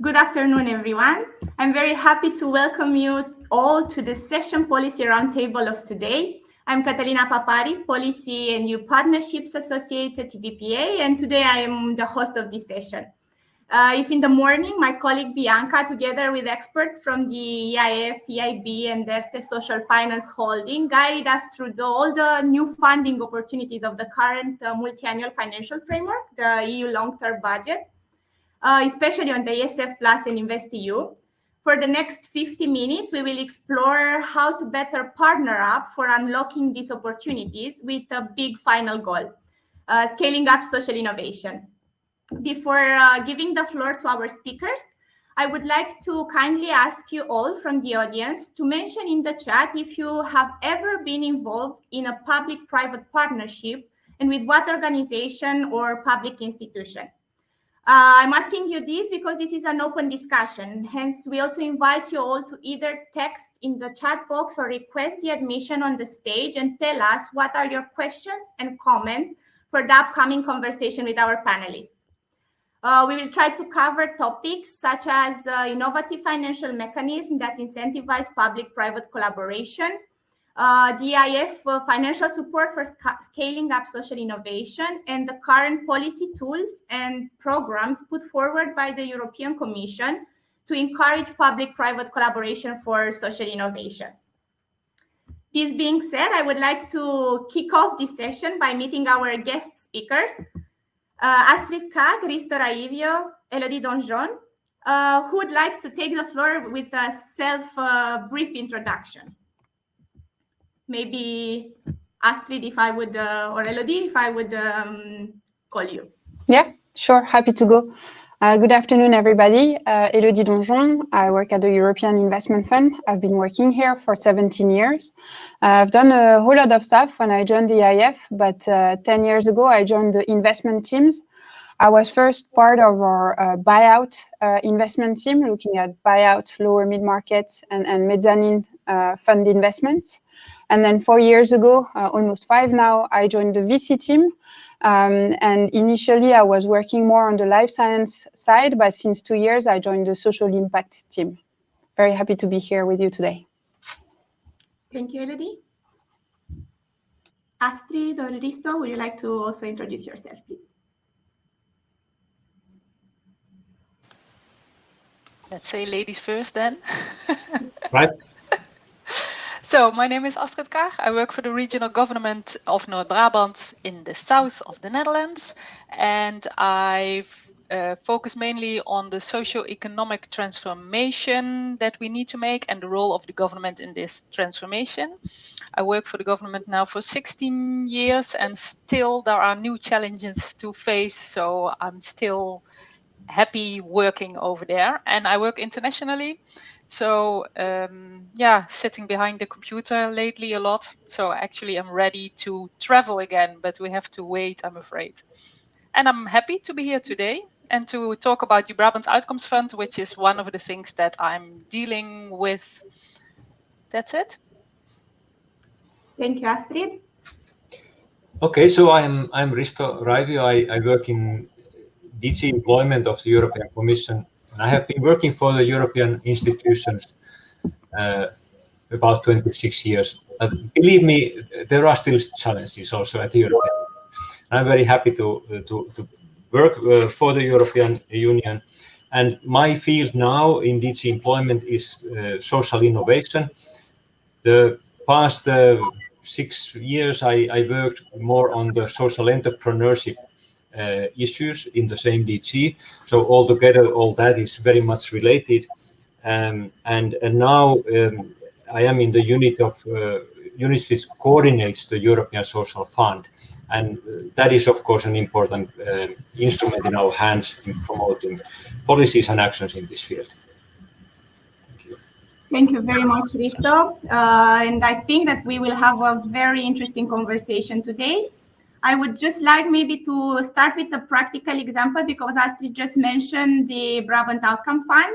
Good afternoon, everyone. I'm very happy to welcome you all to the Session Policy Roundtable of today. I'm Catalina Papari, Policy and New Partnerships Associate at VPA, and today I am the host of this session. If in the morning, my colleague Bianca, together with experts from the EIF, EIB, and Erste Social Finance Holding, guided us through all the new funding opportunities of the current multi-annual financial framework, the EU long-term budget, especially on the ESF Plus and InvestEU. For the next 50 minutes, we will explore how to better partner up for unlocking these opportunities with a big final goal, scaling up social innovation. Before giving the floor to our speakers, I would like to kindly ask you all from the audience to mention in the chat if you have ever been involved in a public-private partnership and with what organization or public institution. I'm asking you this because this is an open discussion. Hence, we also invite you all to either text in the chat box or request the admission on the stage and tell us what are your questions and comments for the upcoming conversation with our panelists. We will try to cover topics such as innovative financial mechanisms that incentivize public-private collaboration, GIF financial support for scaling up social innovation, and the current policy tools and programs put forward by the European Commission to encourage public-private collaboration for social innovation. This being said, I would like to kick off this session by meeting our guest speakers. Astrid Kag, Risto Raivio, Elodie Donjon, who would like to take the floor with a brief introduction. Maybe Astrid, if I would, or Elodie, if I would call you. Yeah, sure, happy to go. Good afternoon, everybody. Elodie Donjon. I work at the European Investment Fund. I've been working here for 17 years. I've done a whole lot of stuff when I joined the EIF, but 10 years ago, I joined the investment teams. I was first part of our buyout investment team, looking at buyout, lower mid-market, and mezzanine fund investments. And then 4 years ago, almost 5 now, I joined the VC team. And initially, I was working more on the life science side, but since 2 years, I joined the social impact team. Very happy to be here with you today. Thank you, Elodie. Astrid or Risto, would you like to also introduce yourself, please? Let's say ladies first then. Right. So my name is Astrid Kaag. I work for the regional government of North Brabant in the south of the Netherlands. And I focus mainly on the socio-economic transformation that we need to make and the role of the government in this transformation. I work for the government now for 16 years and still there are new challenges to face. So I'm still happy working over there, and I work internationally. So sitting behind the computer lately a lot. So actually I'm ready to travel again, but we have to wait, I'm afraid. And I'm happy to be here today and to talk about the Brabant Outcomes Fund, which is one of the things that I'm dealing with. That's it. Thank you, Astrid. Okay, so I'm Risto Raivio. I work in DG Employment of the European Commission. I have been working for the European institutions about 26 years. Believe me, there are still challenges also at the European. I'm very happy to work for the European Union. And my field now in DG Employment is social innovation. The past 6 years, I worked more on the social entrepreneurship issues in the same DG. So altogether, all that is very much related. And now I am in the unit which coordinates the European Social Fund. And that is, of course, an important instrument in our hands in promoting policies and actions in this field. Thank you. Thank you very much, Risto. And I think that we will have a very interesting conversation today. I would just like maybe to start with a practical example because Astrid just mentioned the Brabant Outcome Fund.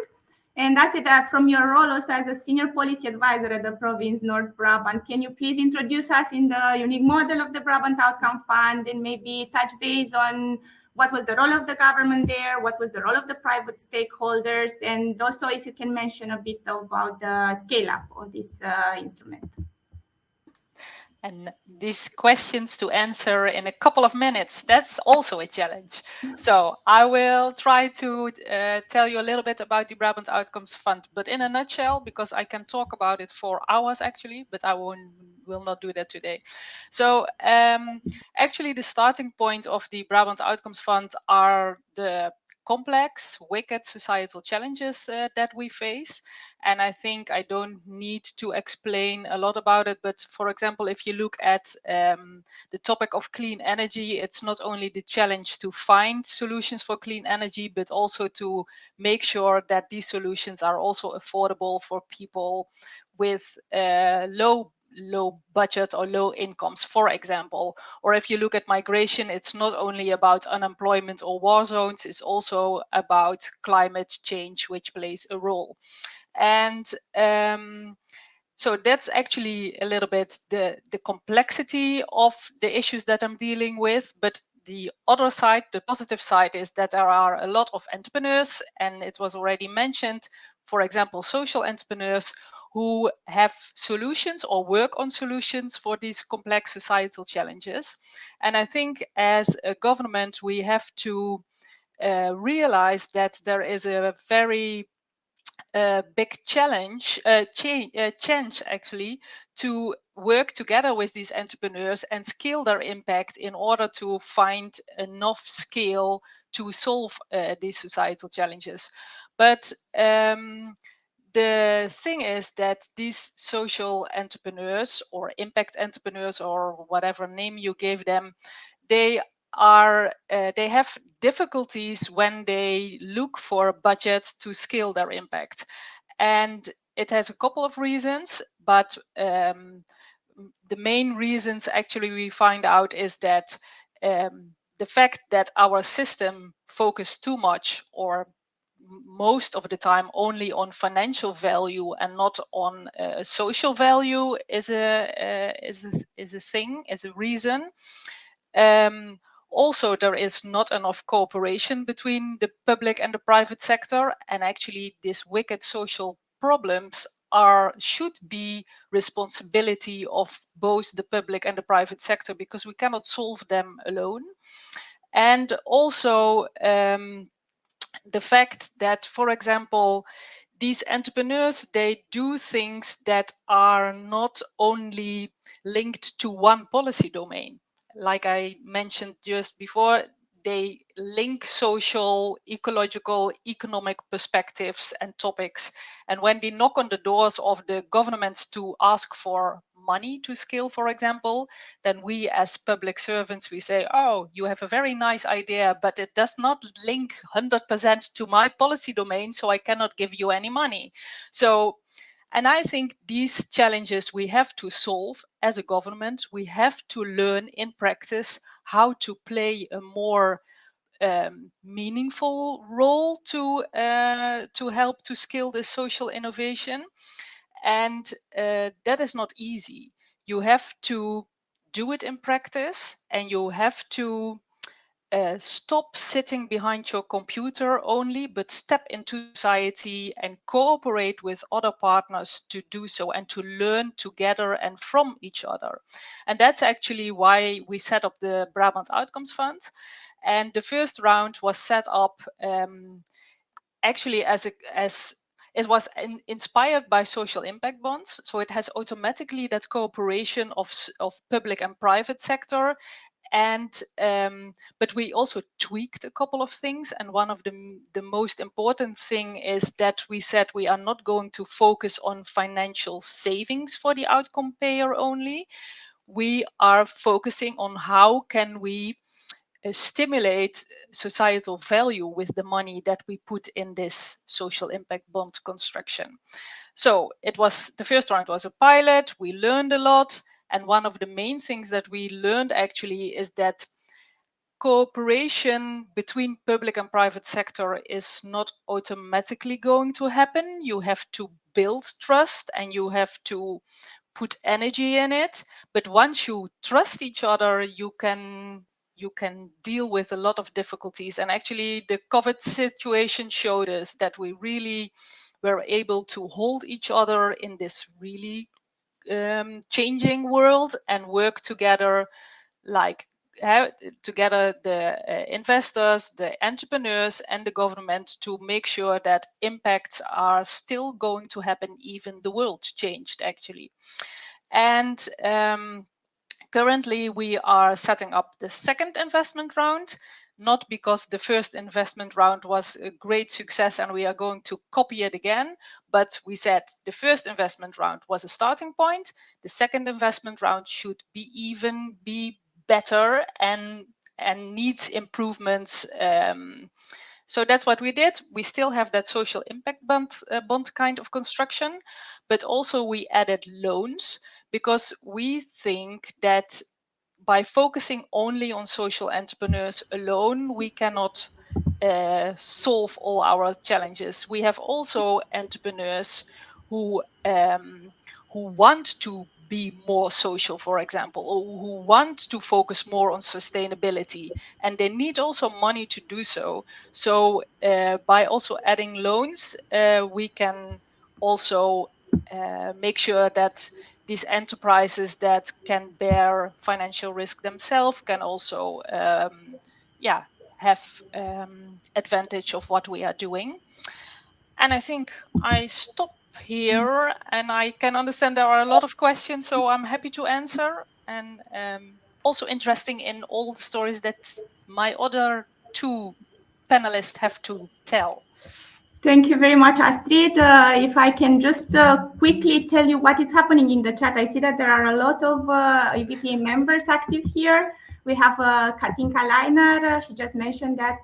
And Astrid, from your role also as a senior policy advisor at the province North Brabant, can you please introduce us in the unique model of the Brabant Outcome Fund and maybe touch base on what was the role of the government there, what was the role of the private stakeholders, and also if you can mention a bit about the scale up of this instrument. And these questions to answer in a couple of minutes, that's also a challenge. So I will try to tell you a little bit about the Brabant Outcomes Fund, but in a nutshell, because I can talk about it for hours actually, but I will not do that today. So actually the starting point of the Brabant Outcomes Fund are the complex, wicked societal challenges that we face. And I think I don't need to explain a lot about it. But for example, if you look at the topic of clean energy, it's not only the challenge to find solutions for clean energy, but also to make sure that these solutions are also affordable for people with low budget or low incomes, for example. Or if you look at migration, it's not only about unemployment or war zones, it's also about climate change, which plays a role. And so that's actually a little bit the complexity of the issues that I'm dealing with. But the other side, the positive side, is that there are a lot of entrepreneurs, and it was already mentioned, for example, social entrepreneurs who have solutions or work on solutions for these complex societal challenges. And I think as a government, we have to realize that there is a very big challenge actually to work together with these entrepreneurs and scale their impact in order to find enough scale to solve these societal challenges. But the thing is that these social entrepreneurs or impact entrepreneurs or whatever name you gave them, they have difficulties when they look for a budget to scale their impact. And it has a couple of reasons, but the main reasons actually we find out is that the fact that our system focuses too much or most of the time only on financial value and not on social value is a thing, is a reason. Also, there is not enough cooperation between the public and the private sector, and actually these wicked social problems should be responsibility of both the public and the private sector, because we cannot solve them alone. And also the fact that, for example, these entrepreneurs, they do things that are not only linked to one policy domain. Like I mentioned just before, they link social, ecological, economic perspectives and topics. And when they knock on the doors of the governments to ask for money to scale, for example, then we as public servants, we say, oh, you have a very nice idea, but it does not link 100% to my policy domain, so I cannot give you any money. So, and I think these challenges we have to solve as a government. We have to learn in practice how to play a more meaningful role to help to scale this social innovation. And that is not easy. You have to do it in practice, and you have to stop sitting behind your computer only, but step into society and cooperate with other partners to do so and to learn together and from each other. And that's actually why we set up the Brabant Outcomes Fund. And the first round was set up actually as it was inspired by social impact bonds. So it has automatically that cooperation of public and private sector. And but we also tweaked a couple of things, and one of the most important thing is that we said we are not going to focus on financial savings for the outcome payer only. We are focusing on how can we stimulate societal value with the money that we put in this social impact bond construction. So it was, the first round was a pilot. We learned a lot. And one of the main things that we learned actually is that cooperation between public and private sector is not automatically going to happen. You have to build trust and you have to put energy in it. But once you trust each other, you can you can deal with a lot of difficulties. And actually the COVID situation showed us that we really were able to hold each other in this really changing world and work together, like together the investors, the entrepreneurs, and the government, to make sure that impacts are still going to happen even the world changed actually. And currently we are setting up the second investment round, not because the first investment round was a great success and we are going to copy it again, but we said the first investment round was a starting point. The second investment round should be better and needs improvements. So that's what we did. We still have that social impact bond kind of construction, but also we added loans, because we think that by focusing only on social entrepreneurs alone, we cannot solve all our challenges. We have also entrepreneurs who want to be more social, for example, or who want to focus more on sustainability, and they need also money to do so. So by also adding loans, we can also make sure that these enterprises that can bear financial risk themselves can also have advantage of what we are doing. And I think I stop here, and I can understand there are a lot of questions, so I'm happy to answer, and also interesting in all the stories that my other two panelists have to tell. Thank you very much, Astrid. If I can just quickly tell you what is happening in the chat. I see that there are a lot of EBT members active here. We have Katinka Leiner. She just mentioned that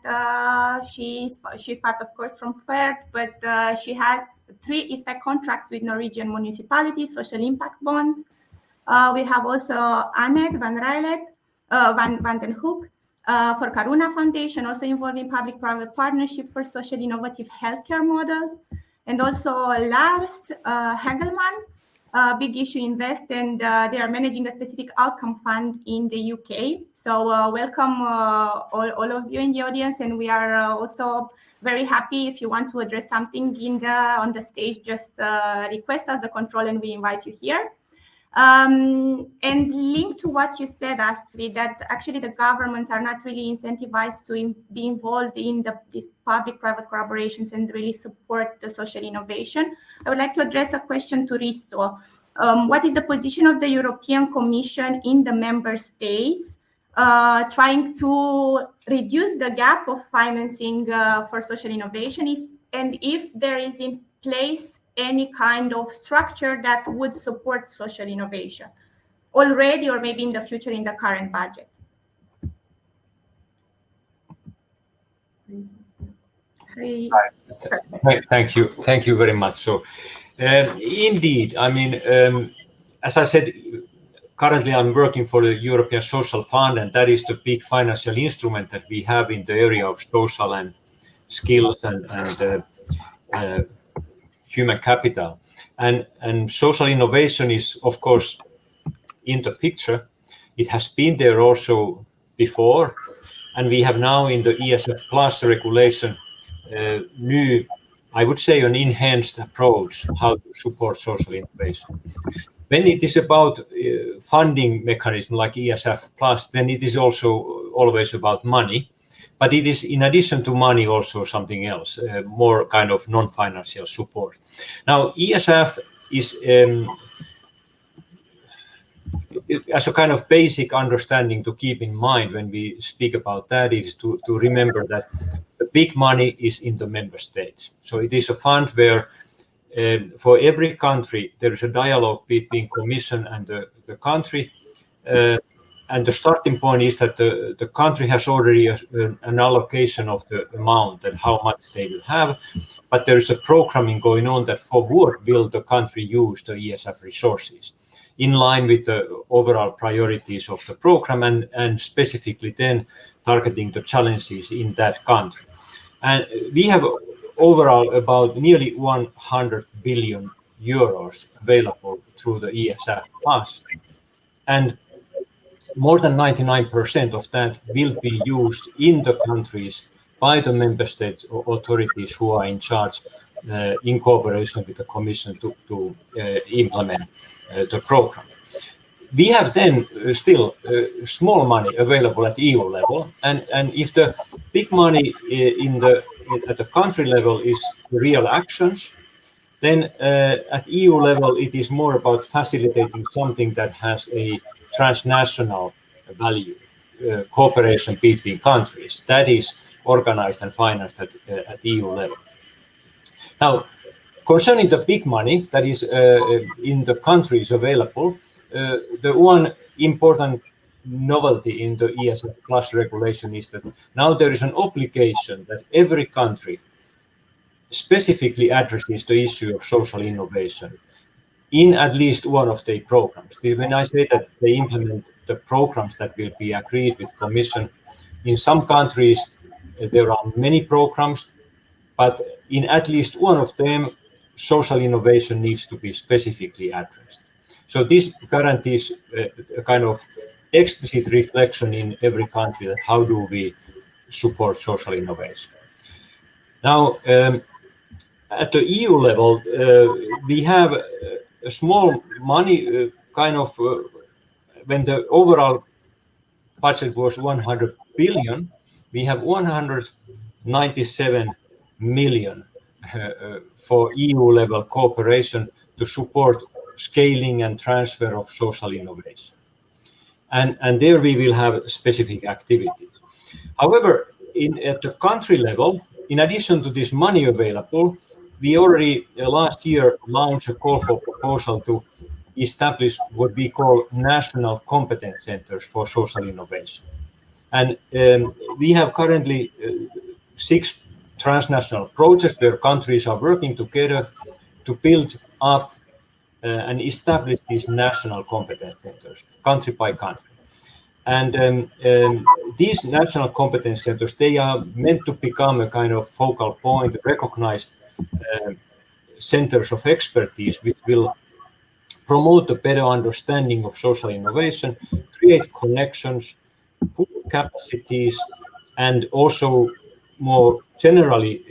she's part, of course, from PERT, but she has 3 effect contracts with Norwegian municipalities, social impact bonds. We have also Annette van den Hoek, for Karuna Foundation, also involving public-private partnership for social innovative healthcare models. And also Lars Hagelman, Big Issue Invest, and they are managing a specific outcome fund in the UK. So welcome all of you in the audience, and we are also very happy. If you want to address something on the stage, just request us the control and we invite you here. And linked to what you said, Astrid, that actually the governments are not really incentivized to be involved in these public-private collaborations and really support the social innovation. I would like to address a question to Risto. What is the position of the European Commission in the member states trying to reduce the gap of financing for social innovation, if there is in place any kind of structure that would support social innovation already, or maybe in the future in the current budget? Thank you very much. So indeed, I mean, as I said, currently I'm working for the European Social Fund, and that is the big financial instrument that we have in the area of social and skills and human capital. And social innovation is, of course, in the picture. It has been there also before, and we have now in the ESF Plus regulation new, I would say, an enhanced approach how to support social innovation. When it is about funding mechanism like ESF Plus, then it is also always about money. But it is, in addition to money, also something else, more kind of non-financial support. Now, ESF is, as a kind of basic understanding to keep in mind when we speak about that, is to remember that the big money is in the member states. So it is a fund where for every country, there is a dialogue between Commission and the country. And the starting point is that the country has already an allocation of the amount and how much they will have, but there is a programming going on that for what will the country use the ESF resources in line with the overall priorities of the program, and specifically then targeting the challenges in that country. And we have overall about nearly 100 billion euros available through the ESF Plus. And more than 99% of that will be used in the countries by the member states or authorities who are in charge in cooperation with the Commission to implement the program. We have then still small money available at EU level, and if the big money at the country level is real actions, then at EU level it is more about facilitating something that has a transnational value, cooperation between countries that is organized and financed at EU level. Now, concerning the big money that is in the countries available, the one important novelty in the ESF Plus regulation is that now there is an obligation that every country specifically addresses the issue of social innovation in at least one of their programs. When I say that they implement the programs that will be agreed with Commission, in some countries there are many programs, but in at least one of them, social innovation needs to be specifically addressed. So this guarantees a kind of explicit reflection in every country that how do we support social innovation. Now, at the EU level, we have a small money when the overall budget was 100 billion, we have 197 million for EU level cooperation to support scaling and transfer of social innovation. And there we will have specific activities. However, at the country level, in addition to this money available, we already last year launched a call for proposal to establish what we call national competence centers for social innovation. And we have currently 6 transnational projects where countries are working together to build up and establish these national competence centers, country by country. And these national competence centers, they are meant to become a kind of focal point, recognized centers of expertise, which will promote a better understanding of social innovation, create connections, put capacities, and also more generally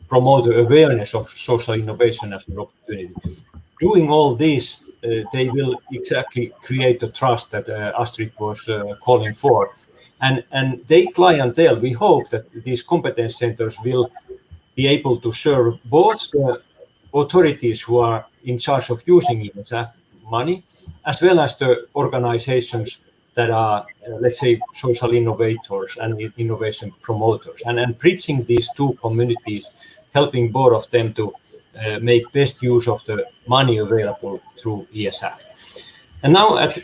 promote the awareness of social innovation as an opportunity. Doing all this, they will exactly create the trust that Astrid was calling for. And they clientele, we hope that these competence centers will be able to serve both the authorities who are in charge of using ESF money, as well as the organizations that are, let's say, social innovators and innovation promoters, and bridging these two communities, helping both of them to make best use of the money available through ESF. And now at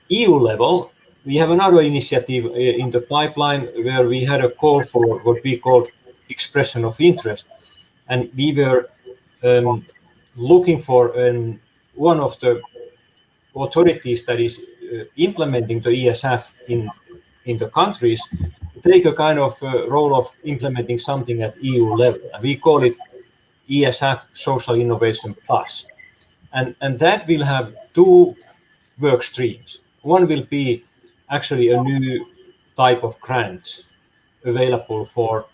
EU level, we have another initiative in the pipeline where we had a call for what we called expression of interest. And we were looking for one of the authorities that is implementing the ESF in the countries to take a kind of role of implementing something at EU level. And we call it ESF Social Innovation Plus. And that will have 2 work streams. One will be actually a new type of grants available for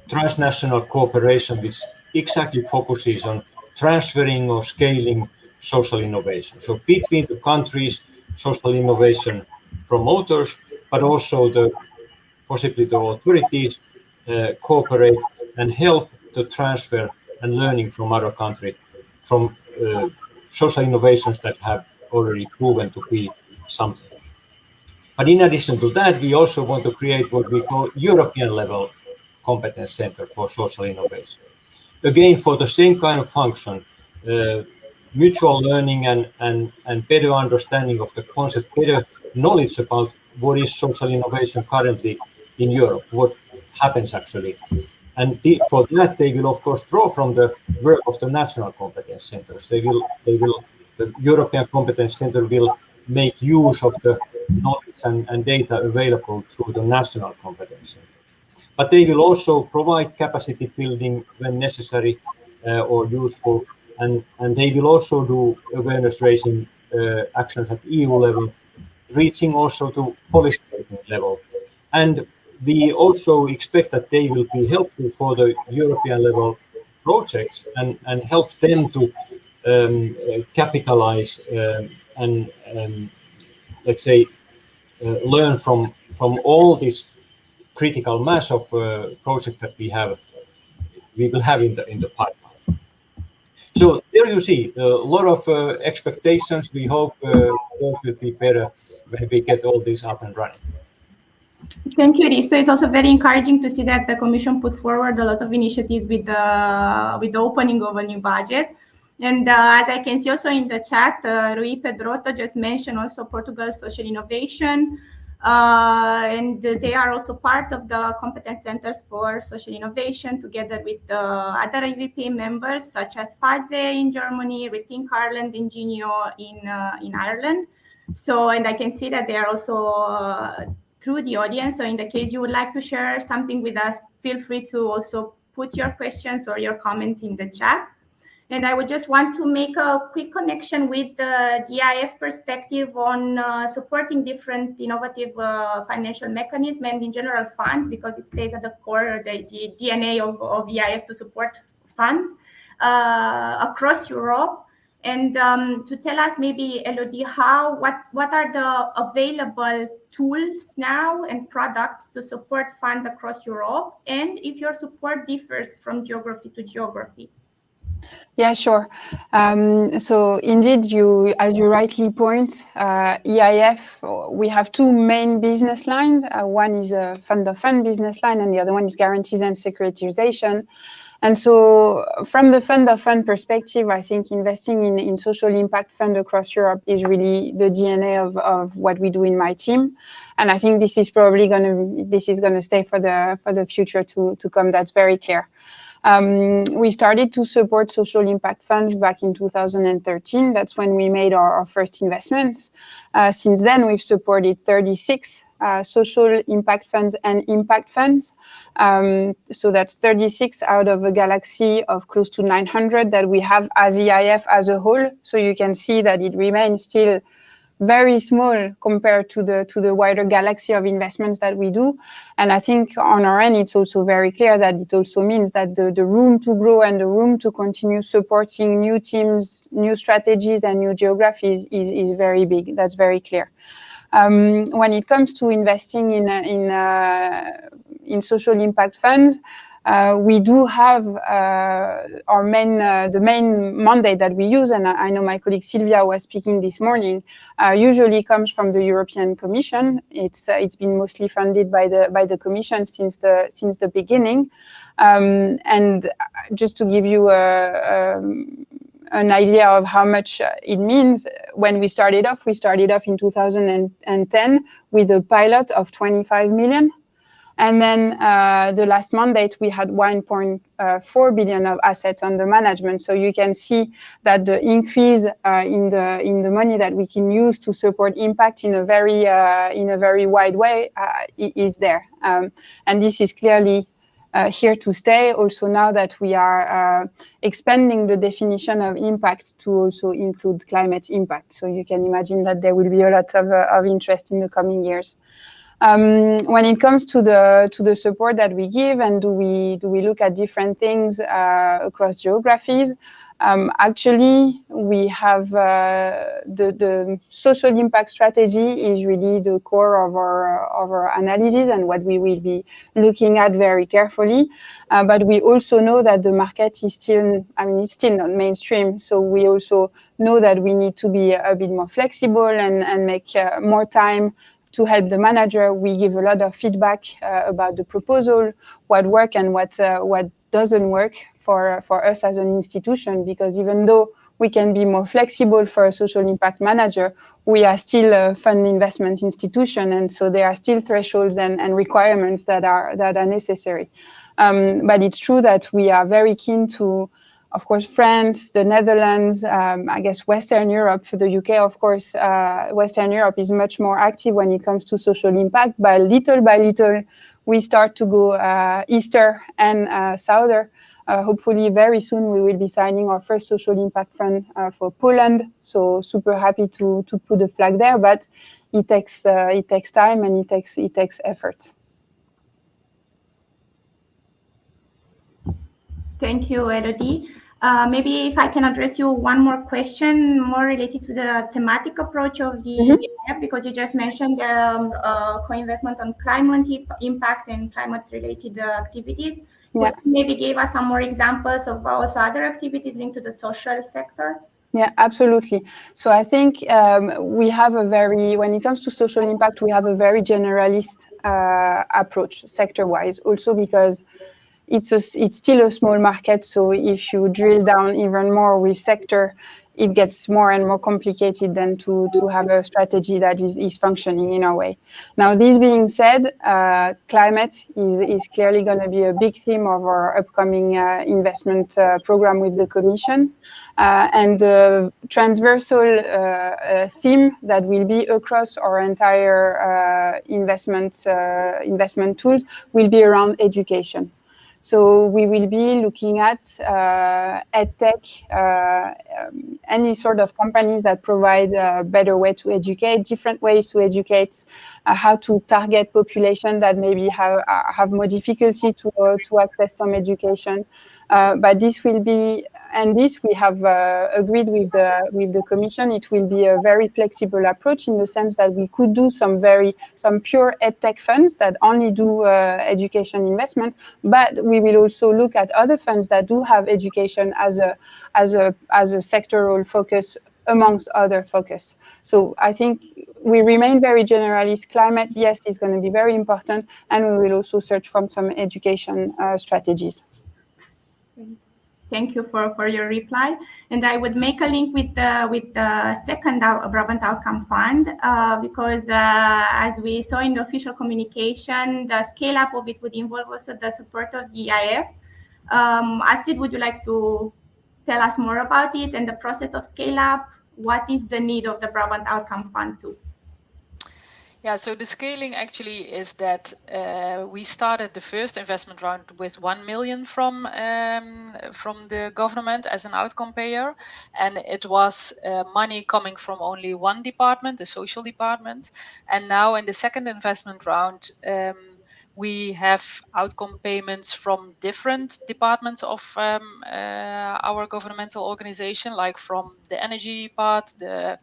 transnational cooperation, which exactly focuses on transferring or scaling social innovation. So between the countries, social innovation promoters, but also possibly the authorities cooperate and help the transfer and learning from other countries, from social innovations that have already proven to be something. But in addition to that, we also want to create what we call European level competence center for social innovation. Again, for the same kind of function, mutual learning and better understanding of the concept, better knowledge about what is social innovation currently in Europe, what happens actually. And for that, they will of course draw from the work of the national competence centers. The European Competence Center will make use of the knowledge and data available through the national competence centers. But they will also provide capacity building when necessary or useful, and they will also do awareness raising actions at EU level, reaching also to policy making level. And we also expect that they will be helpful for the European level projects and help them to capitalize and let's say learn from all this critical mass of projects that we will have in the pipeline. So there you see a lot of expectations. We hope those will be better when we get all this up and running. Thank you, Risto. It's also very encouraging to see that the Commission put forward a lot of initiatives with the opening of a new budget. And as I can see also in the chat, Rui Pedroto just mentioned also Portugal's social innovation. And they are also part of the Competence Centers for Social Innovation, together with other EBT members, such as FASE in Germany, Rethink Ireland, Ingenio in Ireland. So, and I can see that they are also through the audience. So in the case you would like to share something with us, feel free to also put your questions or your comments in the chat. And I would just want to make a quick connection with the EIF perspective on supporting different innovative financial mechanisms and in general funds, because it stays at the core, the DNA of EIF to support funds across Europe. And to tell us maybe, Elodie, what are the available tools now and products to support funds across Europe, and if your support differs from geography to geography? Yeah, sure. So indeed, as you rightly point, EIF, we have two main business lines. One is a fund-of-fund business line, and the other one is guarantees and securitization. And so from the fund-of-fund perspective, I think investing in social impact fund across Europe is really the DNA of what we do in my team. And I think this is probably going to stay for the future to come. That's very clear. We started to support social impact funds back in 2013. That's when we made our first investments. Since then, we've supported 36 social impact funds and impact funds. So that's 36 out of a galaxy of close to 900 that we have as EIF as a whole. So you can see that it remains still very small compared to the wider galaxy of investments that we do. And I think on our end, it's also very clear that it also means that the room to grow and the room to continue supporting new teams, new strategies, and new geographies is very big. That's very clear. When it comes to investing in social impact funds, we do have the main mandate that we use, and I know my colleague Sylvia was speaking this morning, usually comes from the European Commission. It's been mostly funded by the Commission since the beginning. And just to give you an idea of how much it means, when we started off in 2010 with a pilot of 25 million. And then the last mandate, we had 1.4 billion of assets under management. So you can see that the increase in the money that we can use to support impact in a very wide way is there. And this is clearly here to stay. Also, now that we are expanding the definition of impact to also include climate impact, so you can imagine that there will be a lot of interest in the coming years. When it comes to the support that we give, and do we look at different things across geographies? Actually, we have the social impact strategy is really the core of our analysis and what we will be looking at very carefully. But we also know that the market is still, it's still not mainstream. So we also know that we need to be a bit more flexible and make more time to help the manager. We give a lot of feedback about the proposal, what works and what doesn't work for us as an institution, because even though we can be more flexible for a social impact manager, we are still a fund investment institution, and so there are still thresholds and requirements that are necessary. But it's true that we are very keen to, of course, France, the Netherlands, I guess Western Europe, the UK, of course, Western Europe is much more active when it comes to social impact. By little, we start to go easter and souther. Hopefully very soon we will be signing our first social impact fund for Poland. So super happy to put a flag there, but it takes time and it takes effort. Thank you, Elodie. Maybe if I can address you one more question, more related to the thematic approach of the EBF, because you just mentioned co-investment on climate impact and climate-related activities. Yeah. Could you maybe give us some more examples of also other activities linked to the social sector? Yeah, absolutely. So I think we have when it comes to social impact, we have a very generalist approach sector-wise, also because it's still a small market. So if you drill down even more with sector, it gets more and more complicated than to have a strategy that is functioning in a way. Now, this being said, climate is clearly going to be a big theme of our upcoming investment program with the Commission. And the transversal theme that will be across our entire investment tools will be around education. So we will be looking at EdTech, any sort of companies that provide a better way to educate, different ways to educate, how to target population that maybe have more difficulty to access some education. But this will be, and this we have agreed with the Commission, it will be a very flexible approach in the sense that we could do some pure EdTech funds that only do education investment, but we will also look at other funds that do have education as a sectoral focus amongst other focus. So I think we remain very generalist. Climate, yes, is going to be very important, and we will also search from some education strategies. Thank you for your reply. And I would make a link with the second Brabant Outcome Fund because as we saw in the official communication, the scale up of it would involve also the support of the EIF. Astrid, would you like to tell us more about it and the process of scale up? What is the need of the Brabant Outcome Fund too? Yeah, so the scaling actually is that we started the first investment round with 1 million from the government as an outcome payer, and it was money coming from only one department, the social department. And now in the second investment round, we have outcome payments from different departments of our governmental organization, like from the energy part, the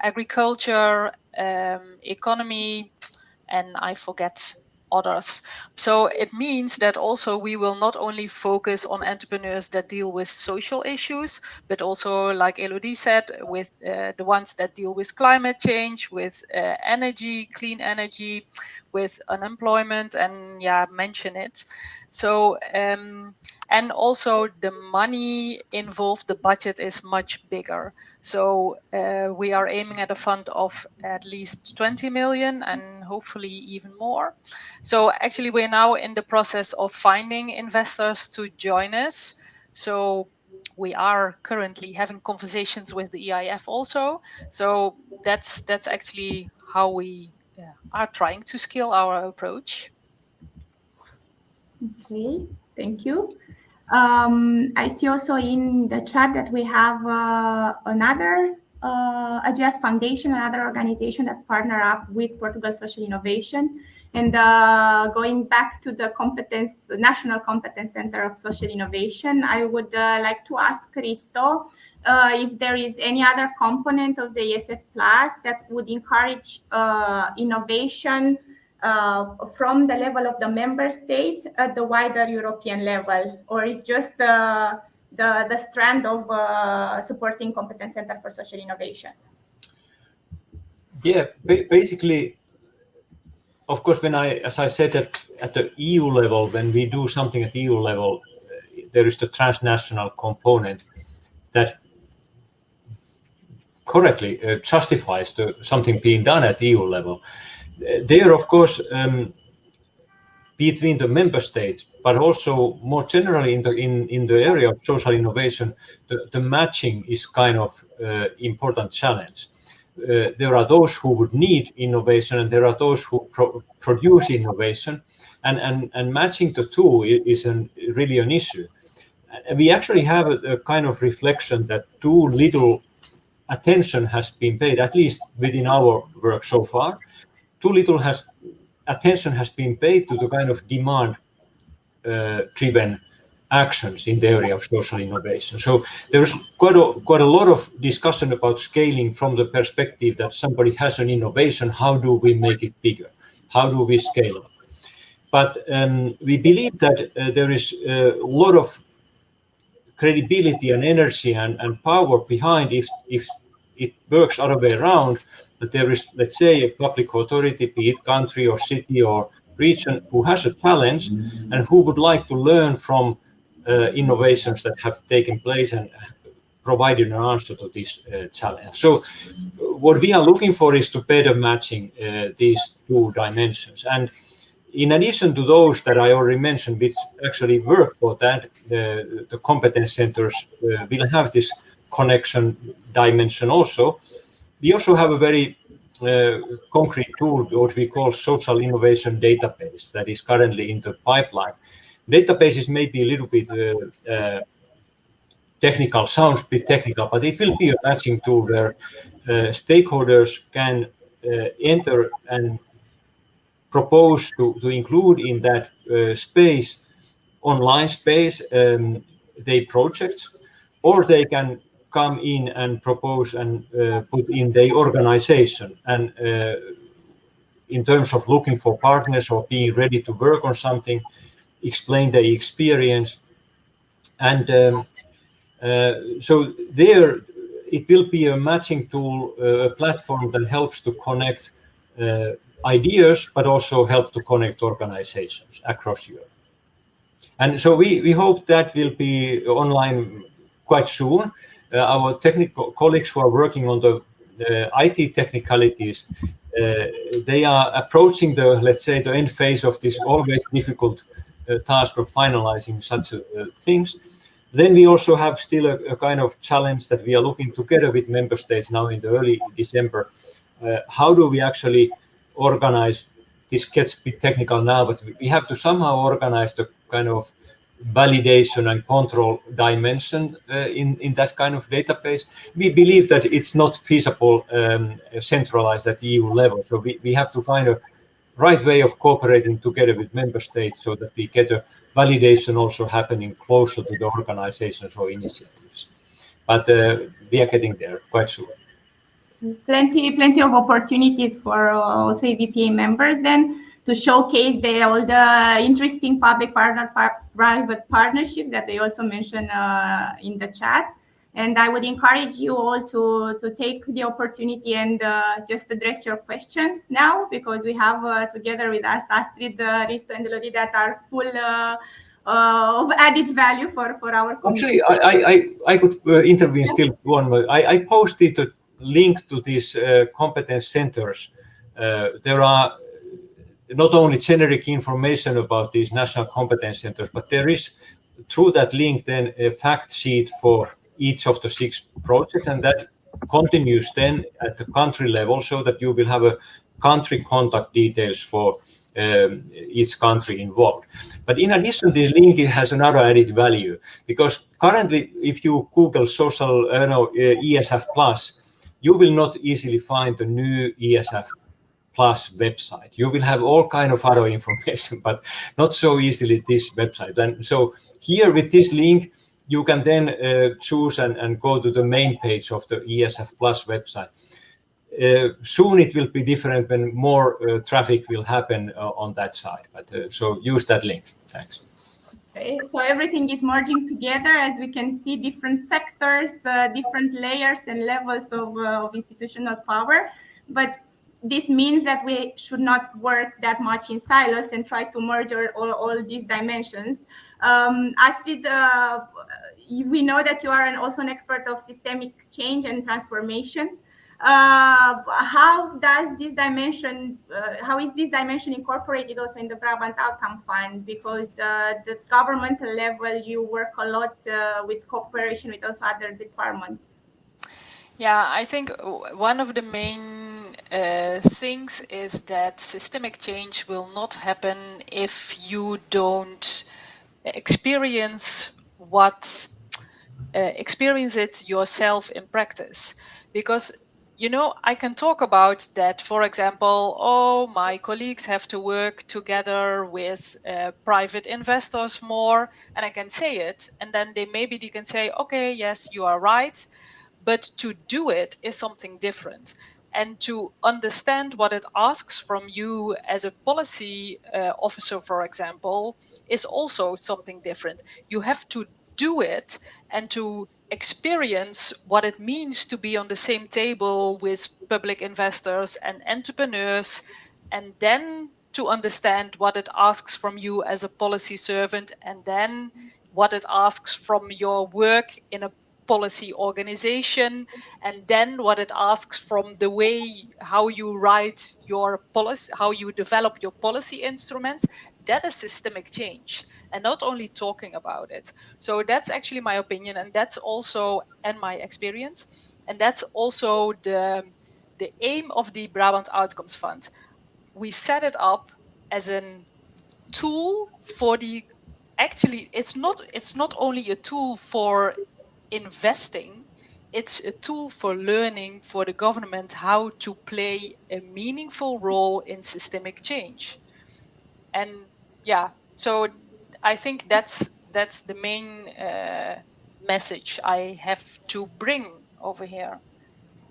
agriculture, economy, and I forget others. So it means that also we will not only focus on entrepreneurs that deal with social issues, but also, like Elodie said, with the ones that deal with climate change, with energy, clean energy, with unemployment, and yeah, mention it. So and also the money involved, the budget is much bigger. So we are aiming at a fund of at least 20 million and hopefully even more. So actually we're now in the process of finding investors to join us. So we are currently having conversations with the EIF also. So that's actually how we are trying to scale our approach. Okay, thank you. I see also in the chat that we have another Adjust Foundation, another organization that partner up with Portugal Social Innovation. And going back to the National Competence Center of Social Innovation, I would like to ask Christo if there is any other component of the ESF Plus that would encourage innovation from the level of the member state at the wider European level, or is just the strand of supporting Competence Center for Social Innovation? Yeah, basically, of course, as I said, at the EU level, when we do something at EU level, there is the transnational component that correctly justifies something being done at EU level. There, of course, between the member states, but also more generally in the area of social innovation, the matching is kind of important challenge. there are those who would need innovation and there are those who produce innovation, and matching the two is really an issue. We actually have a kind of reflection that too little attention has been paid, at least within our work so far. Too little attention has been paid to the kind of demand driven actions in the area of social innovation. So there's quite a lot of discussion about scaling from the perspective that somebody has an innovation, how do we make it bigger? How do we scale it? But we believe that there is a lot of credibility and energy and power behind if it works other way around, that there is, let's say, a public authority, be it country or city or region, who has a challenge and who would like to learn from innovations that have taken place and provided an answer to this challenge. So what we are looking for is to better matching these two dimensions. And in addition to those that I already mentioned, which actually work for that, the competence centers will have this connection dimension also. We also have a very concrete tool, what we call social innovation database, that is currently in the pipeline. Databases may be a little bit technical, sounds a bit technical, but it will be a matching tool where stakeholders can enter and propose to include in that space, online space, their projects, or they can come in and propose and put in their organization. And in terms of looking for partners or being ready to work on something, explain their experience. And so there, it will be a matching tool, a platform that helps to connect ideas, but also help to connect organizations across Europe. And so we hope that will be online quite soon. Our technical colleagues who are working on the IT technicalities, they are approaching the, let's say, the end phase of this always difficult task of finalizing such things. Then we also have still a kind of challenge that we are looking together with member states now in the early December. How do we actually organize? This gets a bit technical now, but we have to somehow organize the kind of validation and control dimension in that kind of database. We believe that it's not feasible centralized at the EU level. So we have to find a right way of cooperating together with member states so that we get a validation also happening closer to the organizations or initiatives. But we are getting there quite soon. Plenty of opportunities for also EBT members then to showcase all the interesting public-private partnerships that they also mentioned in the chat. And I would encourage you all to take the opportunity and just address your questions now, because we have together with us Astrid, Risto, and Elodie that are full of added value for our community. Actually, I could intervene still one more. I posted a link to these competence centers. There are not only generic information about these national competence centers, but there is, through that link, then a fact sheet for each of the 6 projects, and that continues then at the country level, so that you will have a country contact details for each country involved. But in addition, this link has another added value, because currently, if you Google social ESF Plus, you will not easily find the new ESF Plus website. You will have all kind of other information, but not so easily this website. And so here with this link, you can then choose and go to the main page of the ESF Plus website. Soon it will be different when more traffic will happen on that side. But so use that link. Thanks. Okay, so everything is merging together, as we can see, different sectors, different layers and levels of institutional power. But this means that we should not work that much in silos and try to merge all these dimensions. Astrid, we know that you are also an expert of systemic change and transformation. How is this dimension incorporated also in the Brabant Outcome Fund? Because the governmental level, you work a lot with cooperation with also other departments. Yeah, I think one of the main things is that systemic change will not happen if you don't experience experience it yourself in practice. Because I can talk about that, for example, oh, my colleagues have to work together with private investors more, and I can say it, and then maybe they can say, okay, yes, you are right, but to do it is something different. And to understand what it asks from you as a policy officer, for example, is also something different. You have to do it and to experience what it means to be on the same table with public investors and entrepreneurs, and then to understand what it asks from you as a policy servant, and then what it asks from your work in a policy organization, and then what it asks from the way how you write your policy, how you develop your policy instruments. That is systemic change, and not only talking about it. So that's actually my opinion, and that's also and my experience, and that's also the aim of the Brabant Outcomes Fund. We set it up as a tool for the actually it's not only a tool for investing, it's a tool for learning for the government how to play a meaningful role in systemic change. And yeah, so I think that's the main message I have to bring over here.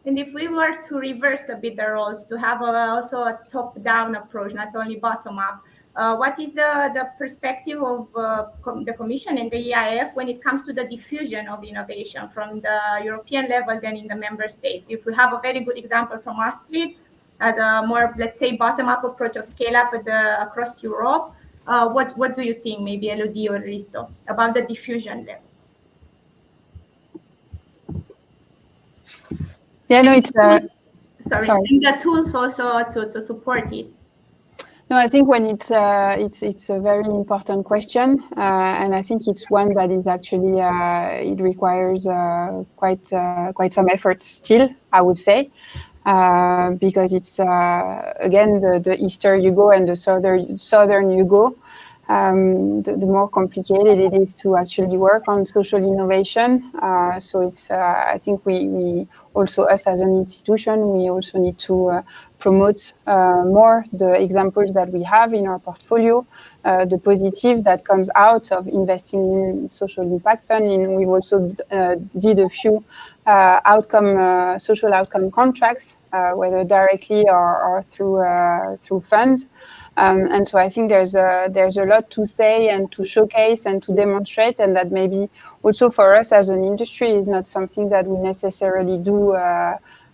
And if we were to reverse a bit the roles, to have also a top-down approach, not only bottom-up, what is the perspective of the Commission and the EIF when it comes to the diffusion of innovation from the European level then in the member states? If we have a very good example from Astrid as a more, let's say, bottom-up approach of scale-up across Europe, what do you think, maybe Elodie or Risto, about the diffusion level? Yeah, no, it's sorry. And the tools also to support it. No, I think when it's a very important question, and I think it's one that is actually it requires quite some effort still, I would say, because it's again the eastern you go and the southern you go, the more complicated it is to actually work on social innovation. So it's I think we also, us as an institution, we also need to promote more the examples that we have in our portfolio, the positive that comes out of investing in social impact fund. And we've also did a few social outcome contracts, whether directly or through funds. And so I think there's a lot to say and to showcase and to demonstrate, and that maybe also for us as an industry is not something that we necessarily do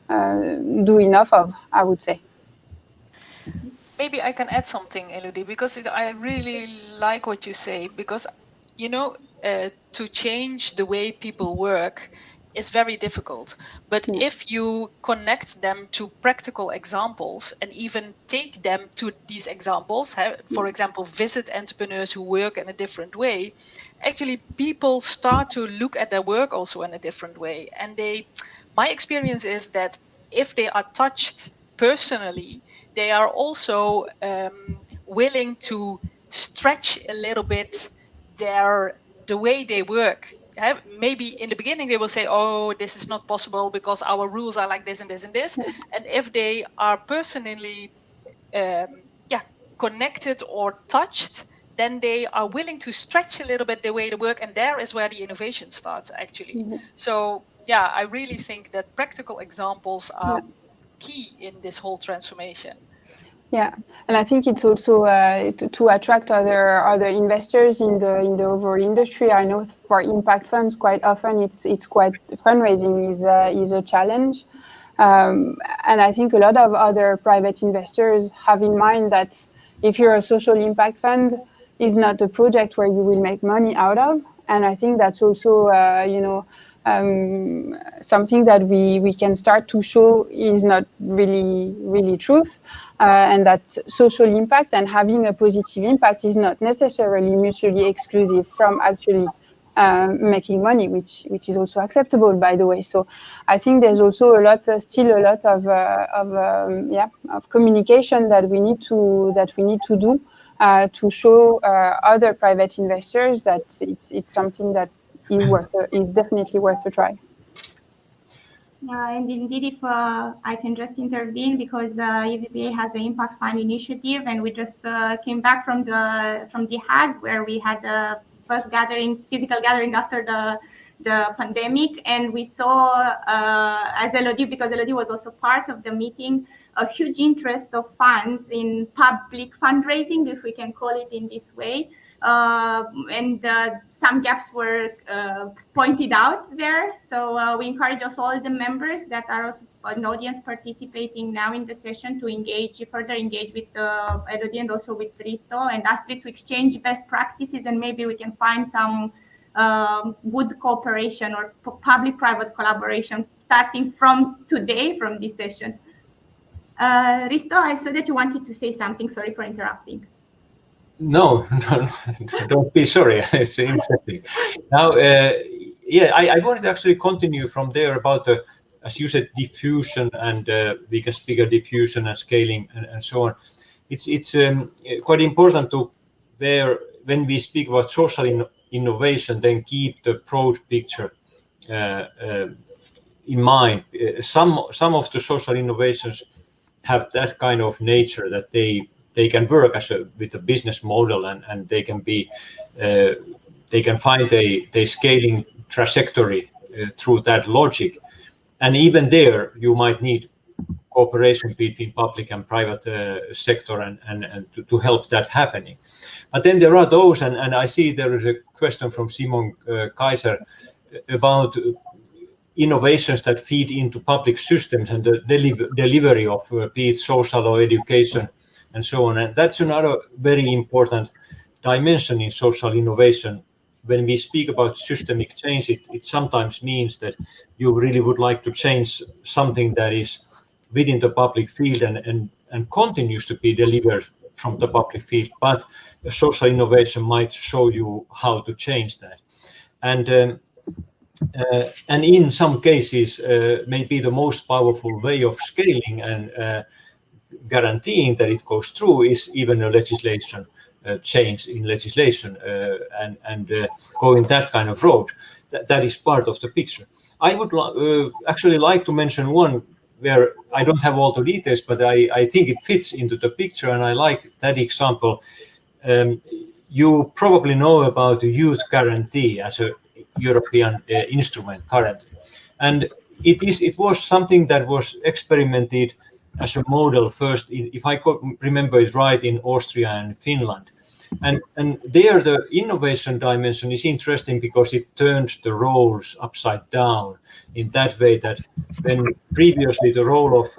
enough of, I would say. Maybe I can add something, Elodie, because I really like what you say, because to change the way people work is very difficult. But if you connect them to practical examples and even take them to these examples, for example, visit entrepreneurs who work in a different way, actually people start to look at their work also in a different way. And my experience is that if they are touched personally, they are also willing to stretch a little bit the way they work. Maybe in the beginning they will say, oh, this is not possible because our rules are like this and this and this. And if they are personally connected or touched, then they are willing to stretch a little bit the way they work, and there is where the innovation starts actually. So yeah, I really think that practical examples are key in this whole transformation. Yeah, and I think it's also to attract other investors in the overall industry. I know for impact funds, quite often it's quite fundraising is a challenge, and I think a lot of other private investors have in mind that if you're a social impact fund, is not a project where you will make money out of, and I think that's also something that we can start to show is not really truth, and that social impact and having a positive impact is not necessarily mutually exclusive from actually making money, which is also acceptable, by the way. So I think there's also still a lot of communication that we need to do to show other private investors that it's something that is definitely worth a try. And indeed, if I can just intervene, because EBPA has the Impact Fund initiative, and we just came back from the Hague, where we had the first physical gathering after the pandemic, and we saw, as Elodie, because Elodie was also part of the meeting, a huge interest of funds in public fundraising, if we can call it in this way. And some gaps were pointed out there. So we encourage also all the members that are also an audience participating now in the session to further engage with Elodie and also with Risto and Astrid to exchange best practices, and maybe we can find some good cooperation or public-private collaboration starting from today, from this session. Risto, I saw that you wanted to say something. Sorry for interrupting. No, don't be sorry. It's interesting. Now, I wanted to actually continue from there about as you said, diffusion, and we can speak of diffusion and scaling and so on. It's quite important to there when we speak about social innovation, then keep the broad picture in mind. Some of the social innovations have that kind of nature that they can work with a business model, and they can be they can find a scaling trajectory through that logic, and even there you might need cooperation between public and private sector and to help that happening. But then there are those, and I see there is a question from Simon Kaiser about innovations that feed into public systems and the delivery of be it social or education and so on. And that's another very important dimension in social innovation. When we speak about systemic change, it sometimes means that you really would like to change something that is within the public field and continues to be delivered from the public field, but social innovation might show you how to change that. And in some cases, maybe the most powerful way of scaling and guaranteeing that it goes through is even a legislation change in legislation and going that kind of road. That is part of the picture. I would actually like to mention one where I don't have all the details, but I think it fits into the picture, and I like that example. You probably know about the youth guarantee as a European instrument currently, and it was something that was experimented as a model first, if I could remember it right, in Austria and Finland. And there the innovation dimension is interesting because it turned the roles upside down in that way that when previously the role of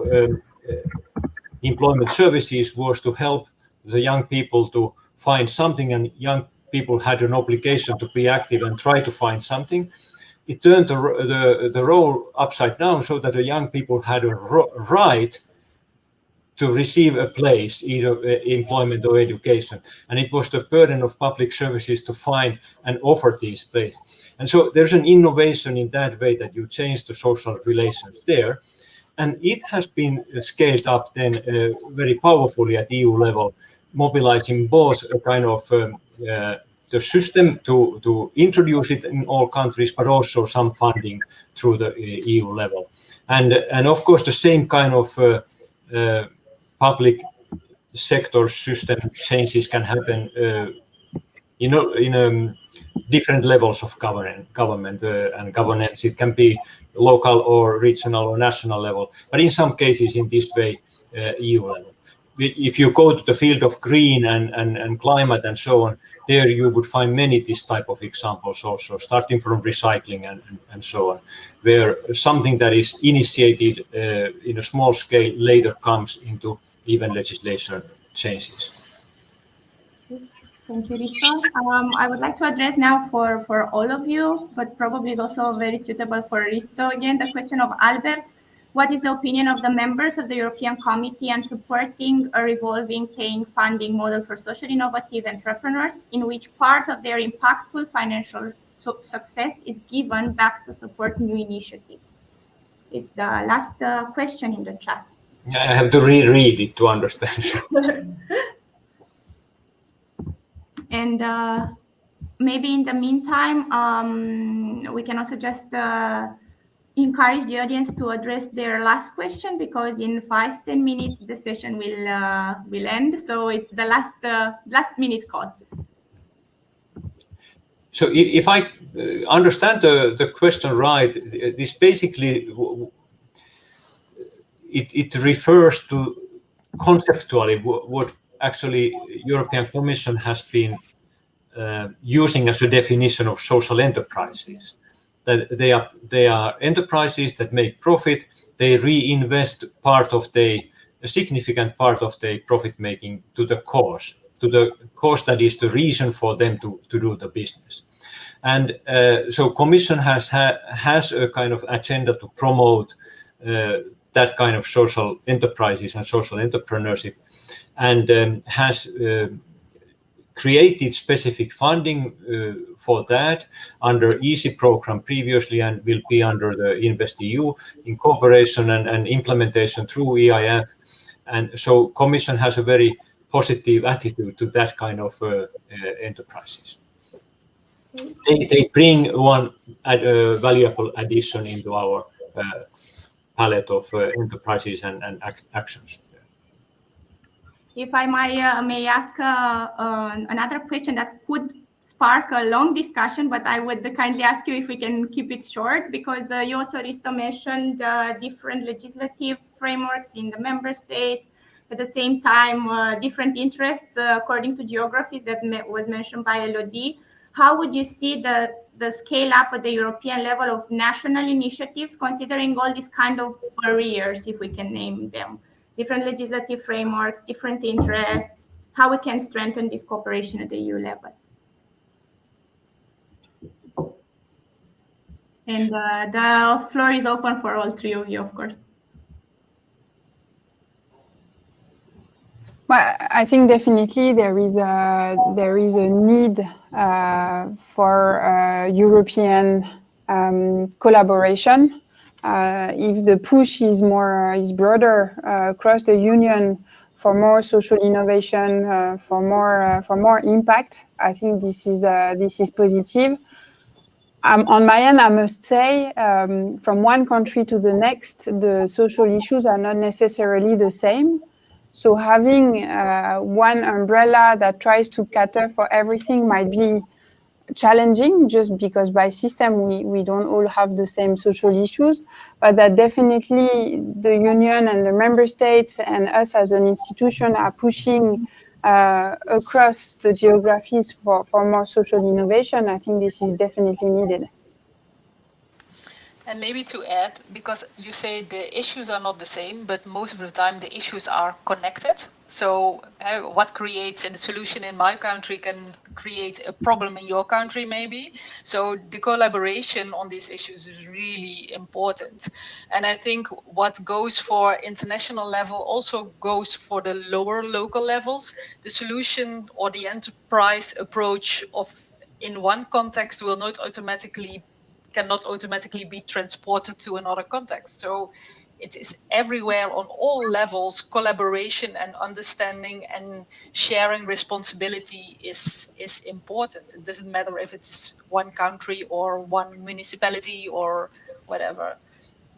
employment services was to help the young people to find something, and young people had an obligation to be active and try to find something, it turned the role upside down so that the young people had a right to receive a place, either employment or education. And it was the burden of public services to find and offer these places. And so there's an innovation in that way that you change the social relations there. And it has been scaled up then very powerfully at EU level, mobilizing both a kind of the system to introduce it in all countries, but also some funding through the EU level. And of course, the same kind of public sector system changes can happen in different levels of government and governance. It can be local or regional or national level, but in some cases in this way, EU level. If you go to the field of green and climate and so on, there you would find many this type of examples also, starting from recycling and so on, where something that is initiated in a small scale later comes into even legislation changes. Thank you, Risto. I would like to address now for all of you, but probably is also very suitable for Risto again, the question of Albert. What is the opinion of the members of the European Committee on supporting a revolving paying funding model for social innovative entrepreneurs, in which part of their impactful financial success is given back to support new initiatives? It's the last question in the chat. I have to reread it to understand. And maybe in the meantime, we can also just encourage the audience to address their last question, because in 5-10 minutes the session will end. So it's the last minute call. So if I understand the question right, this basically it refers to conceptually what actually European Commission has been using as a definition of social enterprises. That they are enterprises that make profit. They reinvest a significant part of their profit making to the cause that is the reason for them to do the business. And so Commission has a kind of agenda to promote that kind of social enterprises and social entrepreneurship, and has created specific funding for that under EASY program previously, and will be under the InvestEU in cooperation and implementation through EIF. And so Commission has a very positive attitude to that kind of enterprises. They bring one valuable addition into our palette of enterprises and actions. If I may ask another question that could spark a long discussion, but I would kindly ask you if we can keep it short, because you also, Risto, mentioned different legislative frameworks in the member states. At the same time, different interests according to geographies that was mentioned by Elodie. How would you see the scale up at the European level of national initiatives, considering all these kind of barriers, if we can name them? Different legislative frameworks, different interests, how we can strengthen this cooperation at the EU level. And the floor is open for all three of you, of course. Well, I think definitely there is a need for European collaboration. If the push is broader across the Union for more social innovation, for more impact, I think this is positive. On my end, I must say, from one country to the next, the social issues are not necessarily the same. So having one umbrella that tries to cater for everything might be challenging, just because by system we don't all have the same social issues, but that definitely the Union and the member states and us as an institution are pushing across the geographies for more social innovation. I think this is definitely needed. And maybe to add, because you say the issues are not the same, but most of the time the issues are connected. So what creates a solution in my country can create a problem in your country, maybe. So the collaboration on these issues is really important. And I think what goes for international level also goes for the lower local levels. The solution or the enterprise approach in one context cannot automatically be transported to another context. So it is everywhere on all levels, collaboration and understanding and sharing responsibility is important. It doesn't matter if it's one country or one municipality or whatever.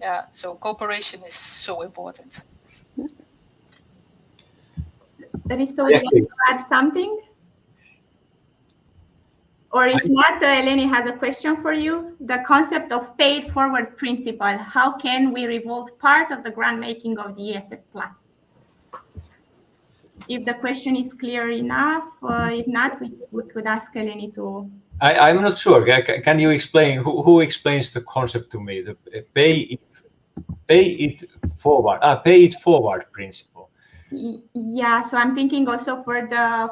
Yeah, so cooperation is so important. Risto, would you like to add something? Or if not, Eleni has a question for you. The concept of paid forward principle. How can we revolve part of the grant making of the ESF Plus? If the question is clear enough, if not, we could ask Eleni to. I'm not sure. Can you explain? Who explains the concept to me? The pay it forward principle. Yeah. So I'm thinking also for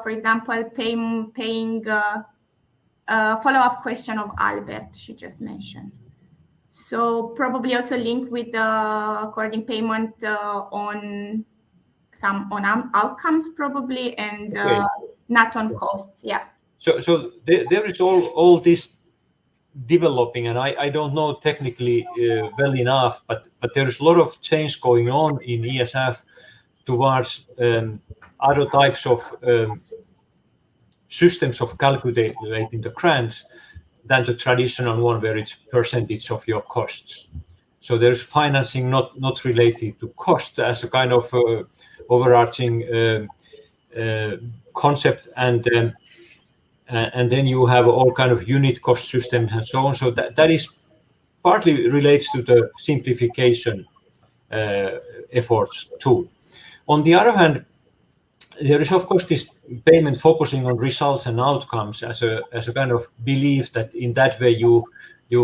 example, paying. Follow-up question of Albert she just mentioned. So probably also linked with the according payment on outcomes probably, and not on costs. Yeah. So there is all this developing, and I don't know technically well enough, but there's a lot of change going on in ESF towards other types of systems of calculating the grants than the traditional one where it's percentage of your costs. So there's financing not related to cost as a kind of overarching concept, and then you have all kind of unit cost systems and so on. So that is partly relates to the simplification efforts too. On the other hand, there is of course this payment focusing on results and outcomes as a kind of belief that in that way you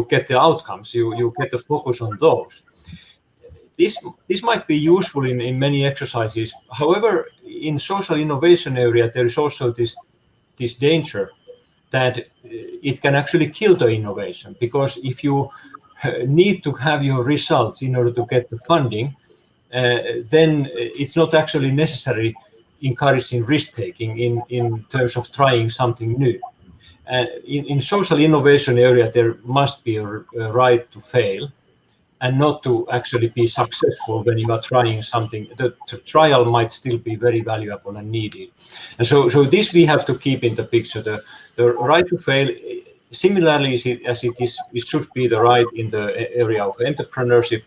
get the outcomes, you get the focus on those. This might be useful in many exercises. However, in social innovation area, there is also this danger that it can actually kill the innovation, because if you need to have your results in order to get the funding, then it's not actually necessary encouraging risk-taking in terms of trying something new. In social innovation area, there must be a right to fail and not to actually be successful when you are trying something. The trial might still be very valuable and needed. And so this we have to keep in the picture. The right to fail, similarly as it should be the right in the area of entrepreneurship,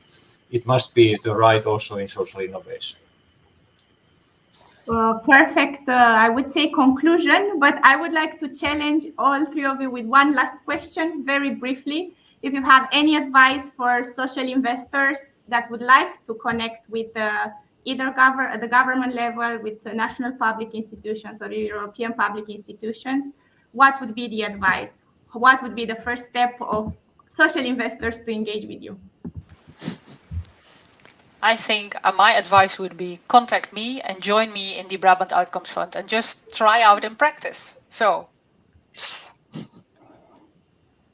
it must be the right also in social innovation. Perfect, I would say conclusion, but I would like to challenge all three of you with one last question, very briefly. If you have any advice for social investors that would like to connect with either at the government level, with the national public institutions or European public institutions, what would be the advice? What would be the first step of social investors to engage with you? I think my advice would be contact me and join me in the Brabant Outcomes Fund and just try out in practice. So,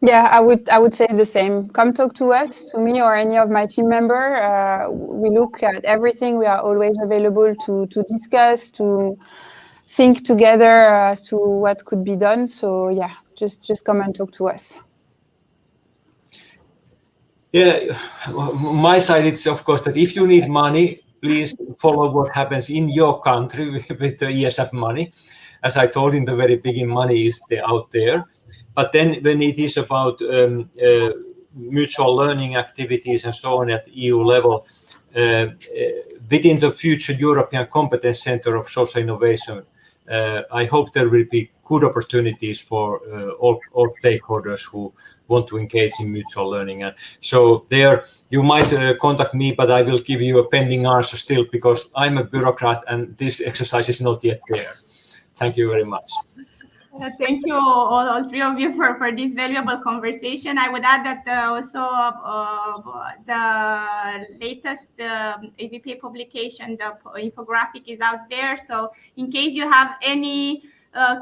yeah, I would say the same. Come talk to us, to me or any of my team member. We look at everything. We are always available to discuss, to think together as to what could be done. So yeah, just come and talk to us. Yeah, my side, it's of course that if you need money, please follow what happens in your country with the ESF money. As I told in the very beginning, money is out there. But then when it is about mutual learning activities and so on at EU level, within the future European Competence Center of Social Innovation, I hope there will be good opportunities for all stakeholders who want to engage in mutual learning. And so there you might contact me, but I will give you a pending answer still, because I'm a bureaucrat and this exercise is not yet there. Thank you very much. Thank you all three of you for this valuable conversation. I would add that also the latest EBP publication, the infographic is out there. So in case you have any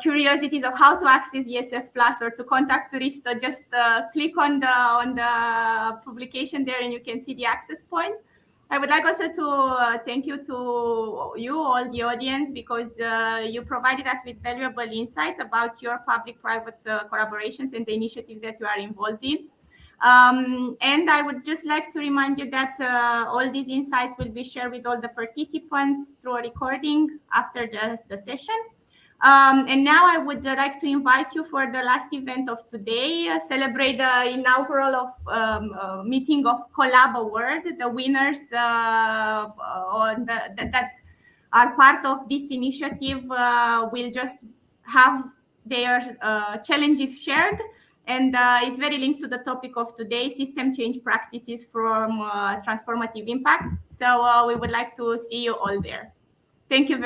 curiosities of how to access ESF Plus or to contact Risto, just click on the publication there and you can see the access points. I would like also to thank you to you, all the audience, because you provided us with valuable insights about your public-private collaborations and the initiatives that you are involved in. And I would just like to remind you that all these insights will be shared with all the participants through a recording after the session. And now I would like to invite you for the last event of today, celebrate the inaugural of meeting of Collab Award. The winners that are part of this initiative will just have their challenges shared. And it's very linked to the topic of today, system change practices from transformative impact. So we would like to see you all there. Thank you very much.